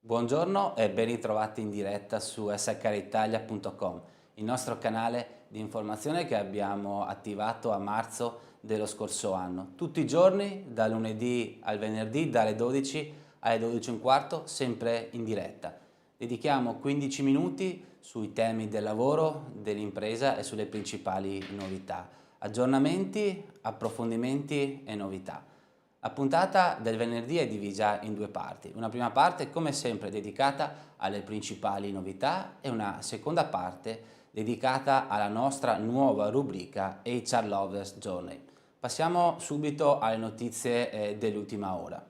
Buongiorno e ben ritrovati in diretta su skritalia.com, il nostro canale di informazione che abbiamo attivato a marzo dello scorso anno. Tutti i giorni, da lunedì al venerdì, dalle 12 alle 12:15, sempre in diretta. Dedichiamo 15 minuti sui temi del lavoro, dell'impresa e sulle principali novità. Aggiornamenti, approfondimenti e novità. La puntata del venerdì è divisa in due parti. Una prima parte, come sempre, dedicata alle principali novità e una seconda parte dedicata alla nostra nuova rubrica HR Lovers Journey. Passiamo subito alle notizie dell'ultima ora.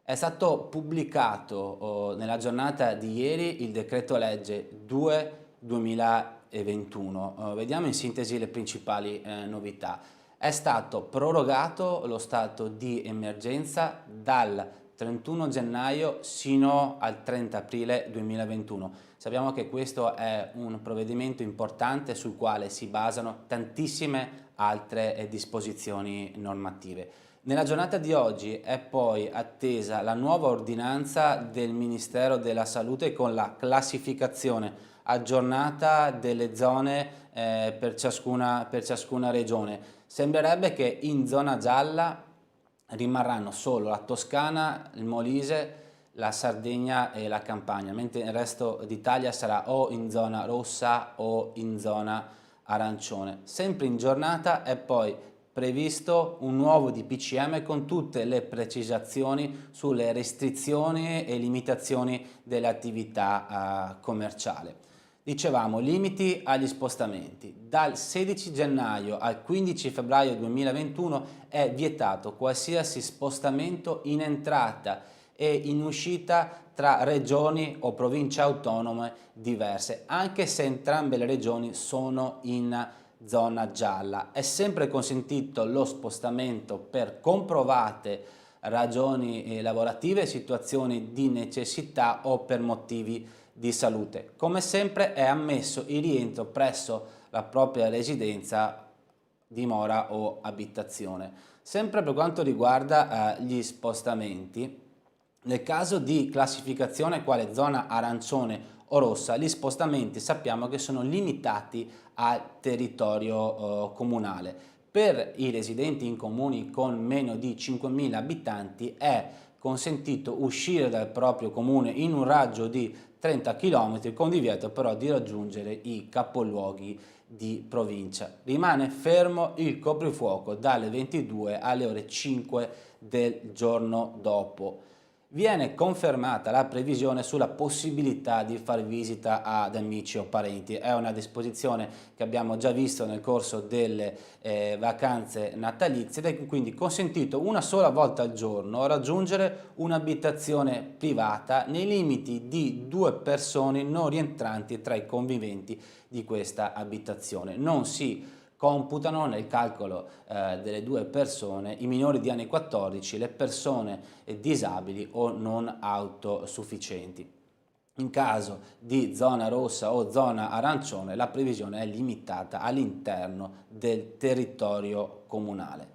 È stato pubblicato nella giornata di ieri il decreto legge 2/2021. Vediamo in sintesi le principali novità. È stato prorogato lo stato di emergenza dal 31 gennaio sino al 30 aprile 2021. Sappiamo che questo è un provvedimento importante sul quale si basano tantissime altre disposizioni normative. Nella giornata di oggi è poi attesa la nuova ordinanza del Ministero della Salute con la classificazione aggiornata delle zone per ciascuna regione. Sembrerebbe che in zona gialla rimarranno solo la Toscana, il Molise, la Sardegna e la Campania, mentre il resto d'Italia sarà o in zona rossa o in zona arancione. Sempre in giornata è poi previsto un nuovo DPCM con tutte le precisazioni sulle restrizioni e limitazioni dell'attività commerciale. Dicevamo, limiti agli spostamenti. Dal 16 gennaio al 15 febbraio 2021 è vietato qualsiasi spostamento in entrata e in uscita tra regioni o province autonome diverse, anche se entrambe le regioni sono in zona gialla. È sempre consentito lo spostamento per comprovate ragioni lavorative, situazioni di necessità o per motivi di salute. Come sempre è ammesso il rientro presso la propria residenza, dimora o abitazione. Sempre per quanto riguarda gli spostamenti, nel caso di classificazione quale zona arancione o rossa, gli spostamenti sappiamo che sono limitati al territorio comunale. Per i residenti in comuni con meno di 5.000 abitanti è consentito uscire dal proprio comune in un raggio di 30 km, con divieto però di raggiungere i capoluoghi di provincia. Rimane fermo il coprifuoco dalle 22 alle ore 5 del giorno dopo. Viene confermata la previsione sulla possibilità di far visita ad amici o parenti. È una disposizione che abbiamo già visto nel corso delle vacanze natalizie ed è quindi consentito una sola volta al giorno raggiungere un'abitazione privata nei limiti di 2 persone non rientranti tra i conviventi di questa abitazione. Non si computano nel calcolo delle 2 persone i minori di anni 14, le persone disabili o non autosufficienti. In caso di zona rossa o zona arancione la previsione è limitata all'interno del territorio comunale.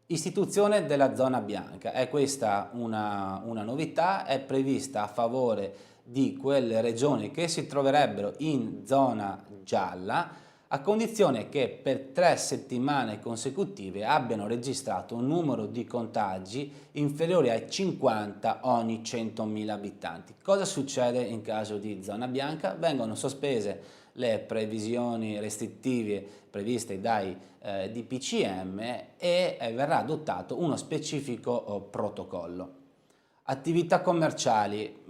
Istituzione della zona bianca, è questa una novità, è prevista a favore di quelle regioni che si troverebbero in zona gialla, a condizione che per 3 settimane consecutive abbiano registrato un numero di contagi inferiore ai 50 ogni 100.000 abitanti. Cosa succede in caso di zona bianca? Vengono sospese le previsioni restrittive previste dai DPCM e verrà adottato uno specifico protocollo. Attività commerciali,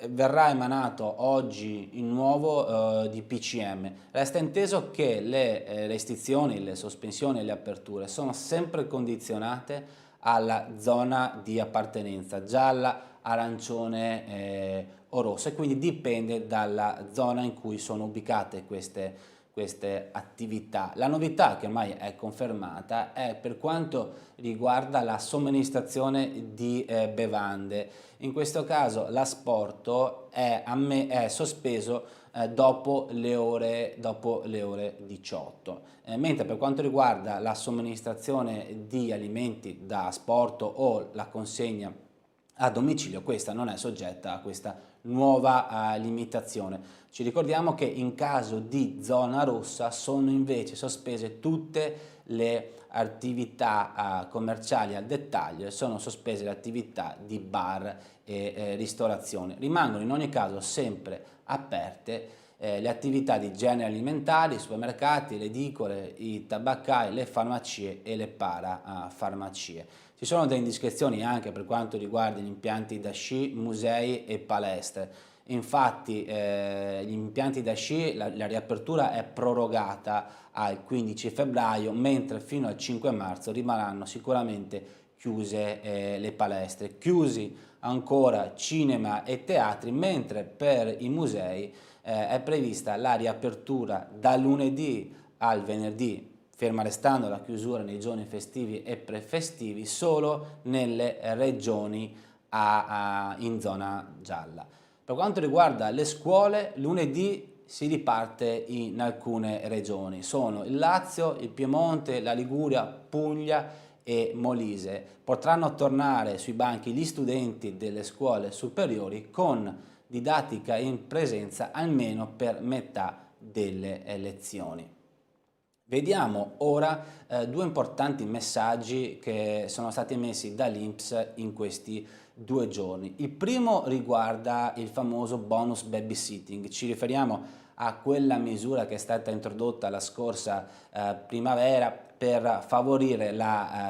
verrà emanato oggi il nuovo DPCM. Resta inteso che le restrizioni, le sospensioni e le aperture sono sempre condizionate alla zona di appartenenza, gialla, arancione o rossa, e quindi dipende dalla zona in cui sono ubicate queste attività. La novità che ormai è confermata è per quanto riguarda la somministrazione di bevande. In questo caso l'asporto è sospeso dopo le ore 18, mentre per quanto riguarda la somministrazione di alimenti da asporto o la consegna a domicilio, questa non è soggetta a questa nuova limitazione. Ci ricordiamo che in caso di zona rossa sono invece sospese tutte le attività commerciali al dettaglio e sono sospese le attività di bar e ristorazione. Rimangono in ogni caso sempre aperte le attività di generi alimentari, i supermercati, le edicole, i tabaccai, le farmacie e le parafarmacie. Ci sono delle indiscrezioni anche per quanto riguarda gli impianti da sci, musei e palestre. Infatti gli impianti da sci, la riapertura è prorogata al 15 febbraio, mentre fino al 5 marzo rimarranno sicuramente chiuse le palestre. Chiusi ancora cinema e teatri, mentre per i musei è prevista la riapertura da lunedì al venerdì, ferma restando la chiusura nei giorni festivi e prefestivi, solo nelle regioni in zona gialla. Per quanto riguarda le scuole, lunedì si riparte in alcune regioni, sono il Lazio, il Piemonte, la Liguria, Puglia e Molise. Potranno tornare sui banchi gli studenti delle scuole superiori con didattica in presenza almeno per metà delle lezioni. Vediamo ora due importanti messaggi che sono stati emessi dall'INPS in questi 2 giorni. Il primo riguarda il famoso bonus babysitting. Ci riferiamo a quella misura che è stata introdotta la scorsa primavera per favorire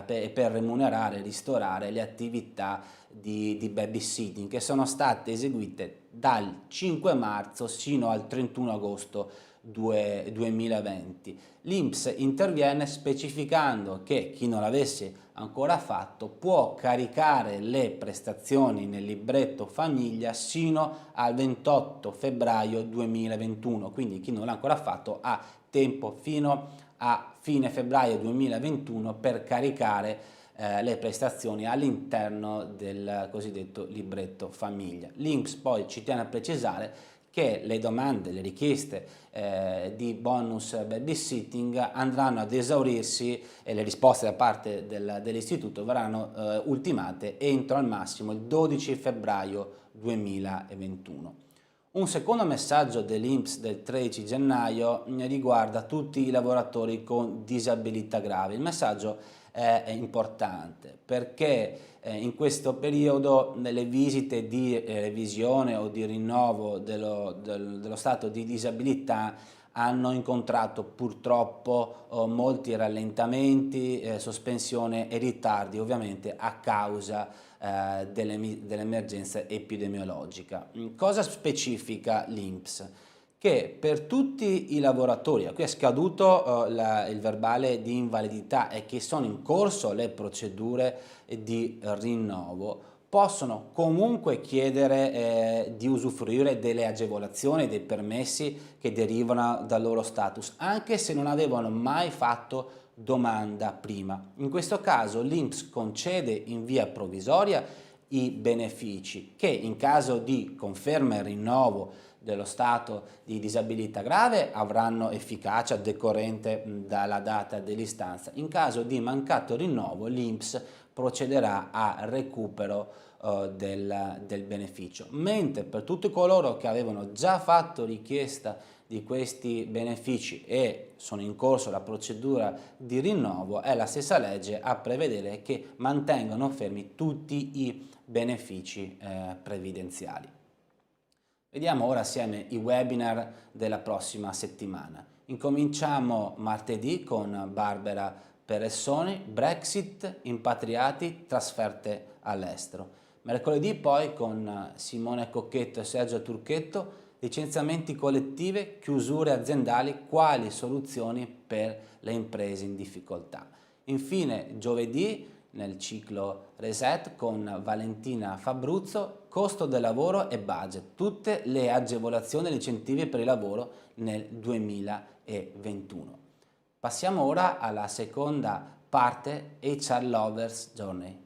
e per remunerare e ristorare le attività di babysitting che sono state eseguite dal 5 marzo fino al 31 agosto 2020. L'INPS interviene specificando che chi non l'avesse ancora fatto può caricare le prestazioni nel libretto famiglia sino al 28 febbraio 2021, quindi chi non l'ha ancora fatto ha tempo fino a fine febbraio 2021 per caricare le prestazioni all'interno del cosiddetto libretto famiglia. L'INPS poi ci tiene a precisare che le domande, le richieste di bonus babysitting andranno ad esaurirsi e le risposte da parte dell'istituto verranno ultimate entro al massimo il 12 febbraio 2021. Un secondo messaggio dell'INPS del 13 gennaio riguarda tutti i lavoratori con disabilità gravi. Il messaggio è importante perché in questo periodo le visite di revisione o di rinnovo dello stato di disabilità hanno incontrato purtroppo molti rallentamenti, sospensione e ritardi, ovviamente a causa dell'emergenza epidemiologica. Cosa specifica l'INPS? Che per tutti i lavoratori a cui è scaduto il verbale di invalidità e che sono in corso le procedure di rinnovo possono comunque chiedere di usufruire delle agevolazioni, dei permessi che derivano dal loro status, anche se non avevano mai fatto domanda prima. In questo caso l'INPS concede in via provvisoria i benefici che in caso di conferma e rinnovo dello stato di disabilità grave avranno efficacia decorrente dalla data dell'istanza. In caso di mancato rinnovo l'INPS procederà al recupero del beneficio, mentre per tutti coloro che avevano già fatto richiesta di questi benefici e sono in corso la procedura di rinnovo, è la stessa legge a prevedere che mantengano fermi tutti i benefici previdenziali. Vediamo ora assieme i webinar della prossima settimana. Incominciamo martedì con Barbara Peressoni, Brexit, impatriati, trasferte all'estero. Mercoledì poi con Simone Cocchetto e Sergio Turchetto, licenziamenti collettive, chiusure aziendali, quali soluzioni per le imprese in difficoltà. Infine giovedì nel ciclo Reset con Valentina Fabruzzo, costo del lavoro e budget, tutte le agevolazioni e incentivi per il lavoro nel 2021. Passiamo ora alla seconda parte, HR Lovers Journey.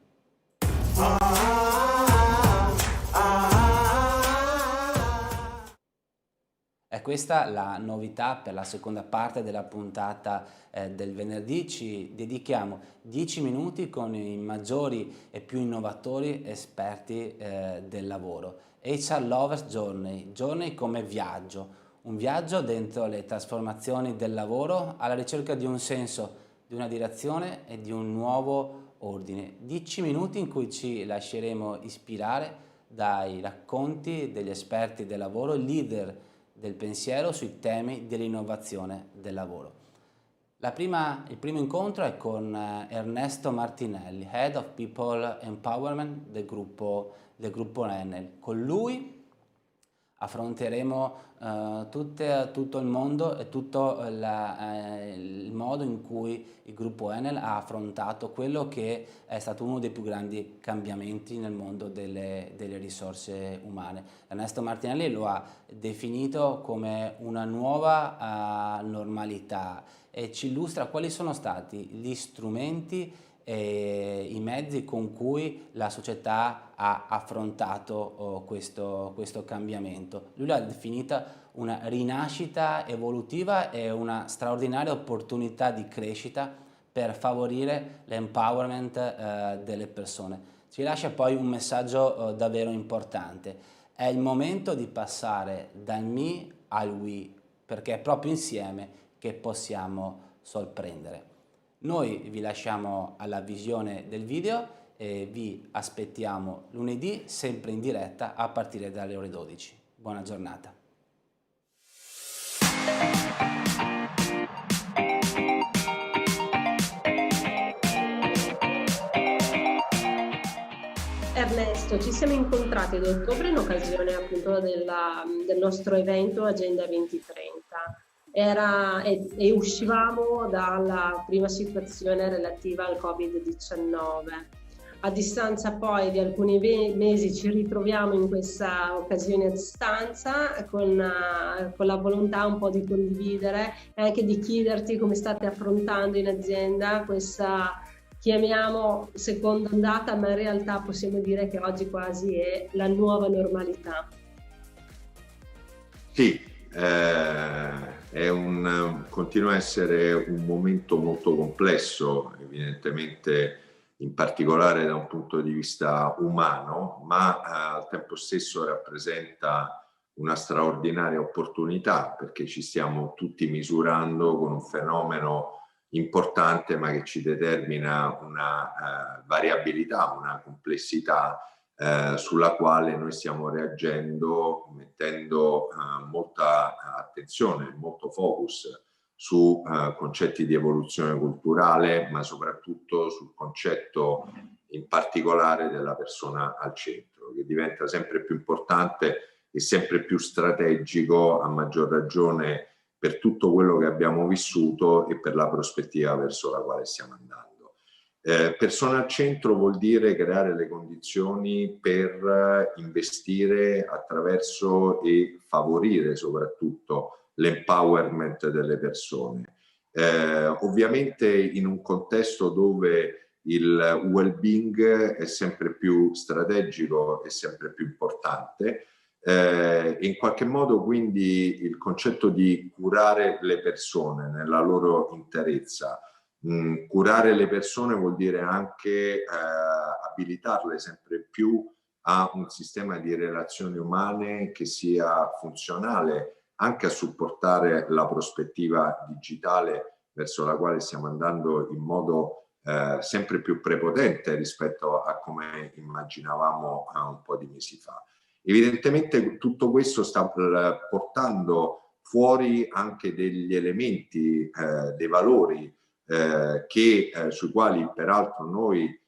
È questa la novità per la seconda parte della puntata del venerdì. Ci dedichiamo 10 minuti con i maggiori e più innovatori esperti del lavoro. HR Lovers Journey, Journey come viaggio, un viaggio dentro le trasformazioni del lavoro alla ricerca di un senso, di una direzione e di un nuovo ordine. 10 minuti in cui ci lasceremo ispirare dai racconti degli esperti del lavoro, leader del pensiero sui temi dell'innovazione del lavoro. Il primo incontro è con Ernesto Martinelli, Head of People Empowerment del gruppo Enel. Con lui affronteremo tutto il mondo e tutto il modo in cui il gruppo Enel ha affrontato quello che è stato uno dei più grandi cambiamenti nel mondo delle risorse umane. Ernesto Martinelli lo ha definito come una nuova normalità e ci illustra quali sono stati gli strumenti e i mezzi con cui la società ha affrontato questo cambiamento. Lui l'ha definita una rinascita evolutiva e una straordinaria opportunità di crescita per favorire l'empowerment delle persone. Ci lascia poi un messaggio davvero importante. È il momento di passare dal me al we, perché è proprio insieme che possiamo sorprendere. Noi vi lasciamo alla visione del video e vi aspettiamo lunedì sempre in diretta a partire dalle ore 12. Buona giornata. Ernesto, ci siamo incontrati ad ottobre in occasione appunto del nostro evento Agenda 2030. E uscivamo dalla prima situazione relativa al Covid-19. A distanza poi di alcuni mesi ci ritroviamo in questa occasione a distanza con la volontà un po' di condividere e anche di chiederti come state affrontando in azienda questa, chiamiamo seconda ondata, ma in realtà possiamo dire che oggi quasi è la nuova normalità. Sì, continua a essere un momento molto complesso, evidentemente in particolare da un punto di vista umano, ma al tempo stesso rappresenta una straordinaria opportunità perché ci stiamo tutti misurando con un fenomeno importante ma che ci determina una variabilità, una complessità sulla quale noi stiamo reagendo mettendo molta attenzione, molto focus su concetti di evoluzione culturale, ma soprattutto sul concetto in particolare della persona al centro, che diventa sempre più importante e sempre più strategico, a maggior ragione per tutto quello che abbiamo vissuto e per la prospettiva verso la quale stiamo andando. Persona al centro vuol dire creare le condizioni per investire attraverso e favorire soprattutto l'empowerment delle persone. Ovviamente in un contesto dove il well-being è sempre più strategico e sempre più importante, in qualche modo quindi il concetto di curare le persone nella loro interezza. Curare le persone vuol dire anche abilitarle sempre più a un sistema di relazioni umane che sia funzionale anche a supportare la prospettiva digitale verso la quale stiamo andando in modo sempre più prepotente rispetto a come immaginavamo un po' di mesi fa. Evidentemente tutto questo sta portando fuori anche degli elementi, dei valori sui quali peraltro noi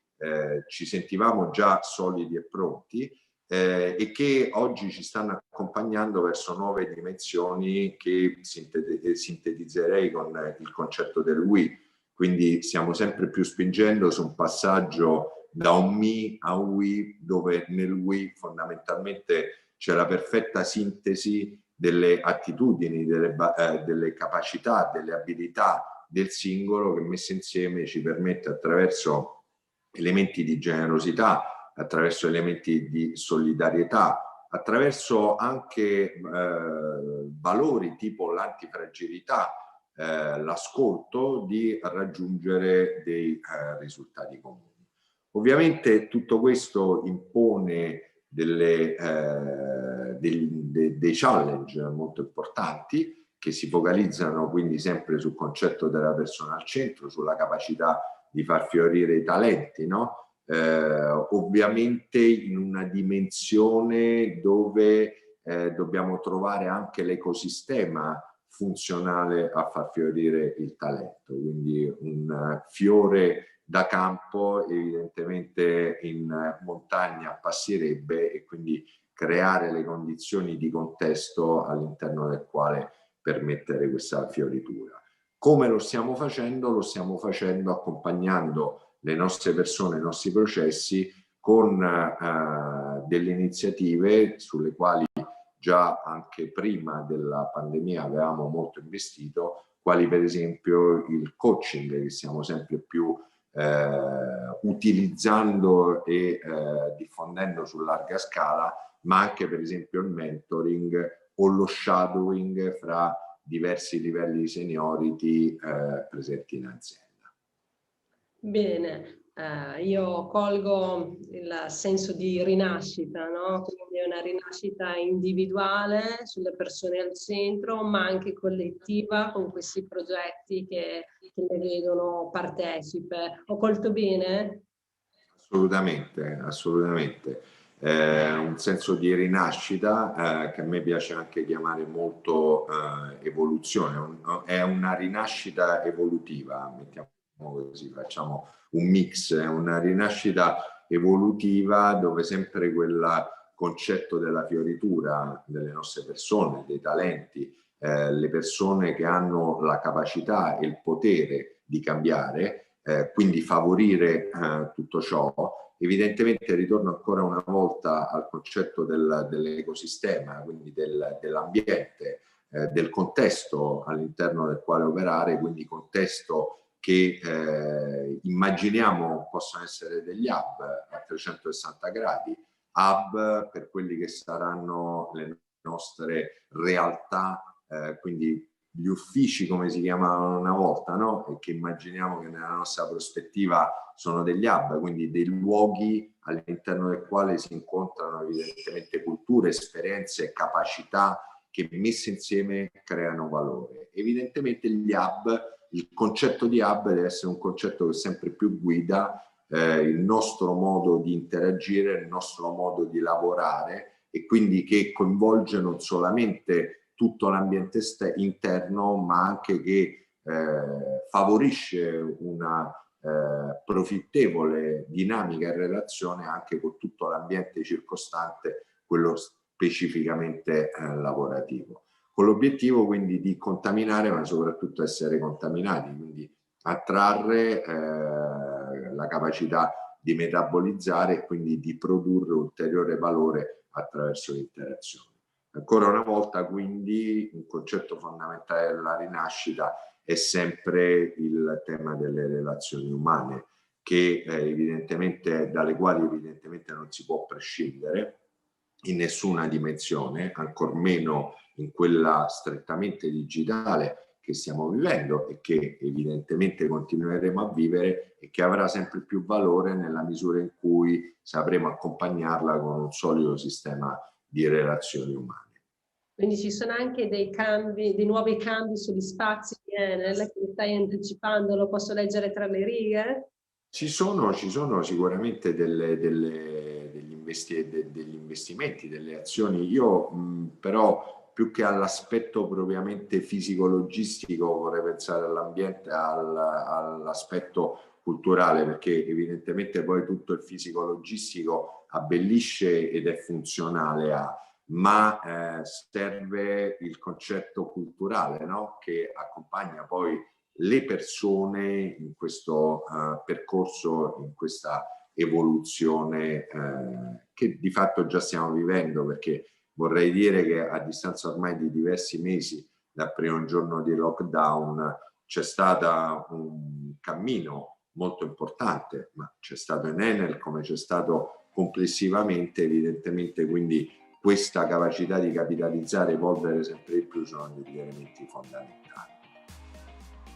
ci sentivamo già solidi e pronti e che oggi ci stanno accompagnando verso nuove dimensioni che sintetizzerei con il concetto del we. Quindi stiamo sempre più spingendo su un passaggio da un me a un we, dove nel we fondamentalmente c'è la perfetta sintesi delle attitudini, delle capacità, delle abilità del singolo che messe insieme ci permette attraverso elementi di generosità, attraverso elementi di solidarietà, attraverso anche valori tipo l'antifragilità, l'ascolto, di raggiungere dei risultati comuni. Ovviamente tutto questo impone dei challenge molto importanti che si focalizzano quindi sempre sul concetto della persona al centro, sulla capacità di far fiorire i talenti, no? Ovviamente in una dimensione dove dobbiamo trovare anche l'ecosistema funzionale a far fiorire il talento, quindi un fiore da campo evidentemente in montagna appassirebbe, e quindi creare le condizioni di contesto all'interno del quale permettere questa fioritura. Come lo stiamo facendo? Lo stiamo facendo accompagnando le nostre persone, i nostri processi con delle iniziative sulle quali già anche prima della pandemia avevamo molto investito, quali per esempio il coaching, che stiamo sempre più utilizzando e diffondendo su larga scala, ma anche per esempio il mentoring o lo shadowing fra diversi livelli di seniority presenti in azienda. Bene, io colgo il senso di rinascita, no? Quindi è una rinascita individuale sulle persone al centro, ma anche collettiva con questi progetti che le vedono partecipe. Ho colto bene? Assolutamente, assolutamente. Un senso di rinascita che a me piace anche chiamare molto evoluzione, è una rinascita evolutiva, mettiamo così, facciamo un mix, è una rinascita evolutiva dove sempre quel concetto della fioritura delle nostre persone, dei talenti, le persone che hanno la capacità e il potere di cambiare, quindi favorire tutto ciò. Evidentemente ritorno ancora una volta al concetto dell'ecosistema, quindi dell'ambiente, del contesto all'interno del quale operare, quindi contesto che immaginiamo possono essere degli hub a 360 gradi, hub per quelli che saranno le nostre realtà, quindi gli uffici come si chiamavano una volta, no? E che immaginiamo che nella nostra prospettiva sono degli hub, quindi dei luoghi all'interno del quale si incontrano evidentemente culture, esperienze e capacità che messe insieme creano valore. Evidentemente gli hub, il concetto di hub deve essere un concetto che sempre più guida il nostro modo di interagire, il nostro modo di lavorare, e quindi che coinvolge non solamente tutto l'ambiente interno, ma anche che favorisce una profittevole dinamica in relazione anche con tutto l'ambiente circostante, quello specificamente lavorativo, con l'obiettivo quindi di contaminare, ma soprattutto essere contaminati, quindi attrarre la capacità di metabolizzare e quindi di produrre ulteriore valore attraverso l'interazione. Ancora una volta, quindi, un concetto fondamentale della rinascita è sempre il tema delle relazioni umane, che evidentemente, dalle quali evidentemente non si può prescindere in nessuna dimensione, ancor meno in quella strettamente digitale che stiamo vivendo e che evidentemente continueremo a vivere, e che avrà sempre più valore nella misura in cui sapremo accompagnarla con un solido sistema di relazioni umane. Quindi ci sono anche dei cambi, dei nuovi cambi sugli spazi di Enel, che stai anticipando, lo posso leggere tra le righe? Ci sono sicuramente degli investimenti, delle azioni. Io però più che all'aspetto propriamente fisico-logistico vorrei pensare all'ambiente, all'aspetto culturale, perché evidentemente poi tutto il fisico-logistico abbellisce ed è funzionale ma serve il concetto culturale, no? Che accompagna poi le persone in questo percorso, in questa evoluzione che di fatto già stiamo vivendo, perché vorrei dire che a distanza ormai di diversi mesi dal primo giorno di lockdown c'è stato un cammino molto importante, ma c'è stato in Enel come c'è stato complessivamente, evidentemente, quindi questa capacità di capitalizzare e evolvere sempre di più sono degli elementi fondamentali.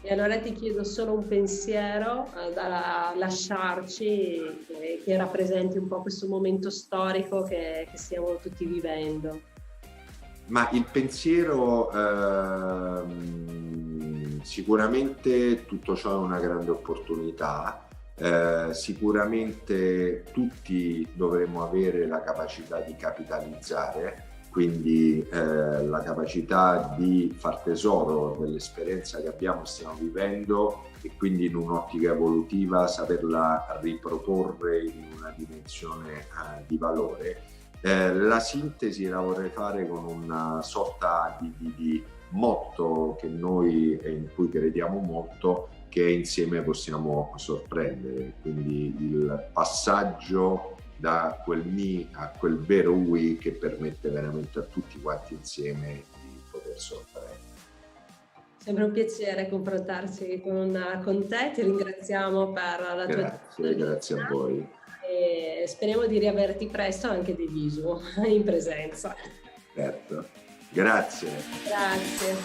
E allora ti chiedo solo un pensiero da lasciarci, che rappresenti un po' questo momento storico che stiamo tutti vivendo. Ma il pensiero, sicuramente tutto ciò è una grande opportunità, sicuramente tutti dovremmo avere la capacità di capitalizzare, quindi la capacità di far tesoro dell'esperienza che abbiamo e stiamo vivendo, e quindi in un'ottica evolutiva saperla riproporre in una dimensione di valore. La sintesi la vorrei fare con una sorta di motto che noi in cui crediamo molto, che insieme possiamo sorprendere, quindi il passaggio da quel me a quel vero we, che permette veramente a tutti quanti insieme di poter sorprendere. Sempre un piacere confrontarsi con te, ti ringraziamo per la tua Grazie a voi. e speriamo di riaverti presto anche di viso in presenza. Certo, grazie. Grazie.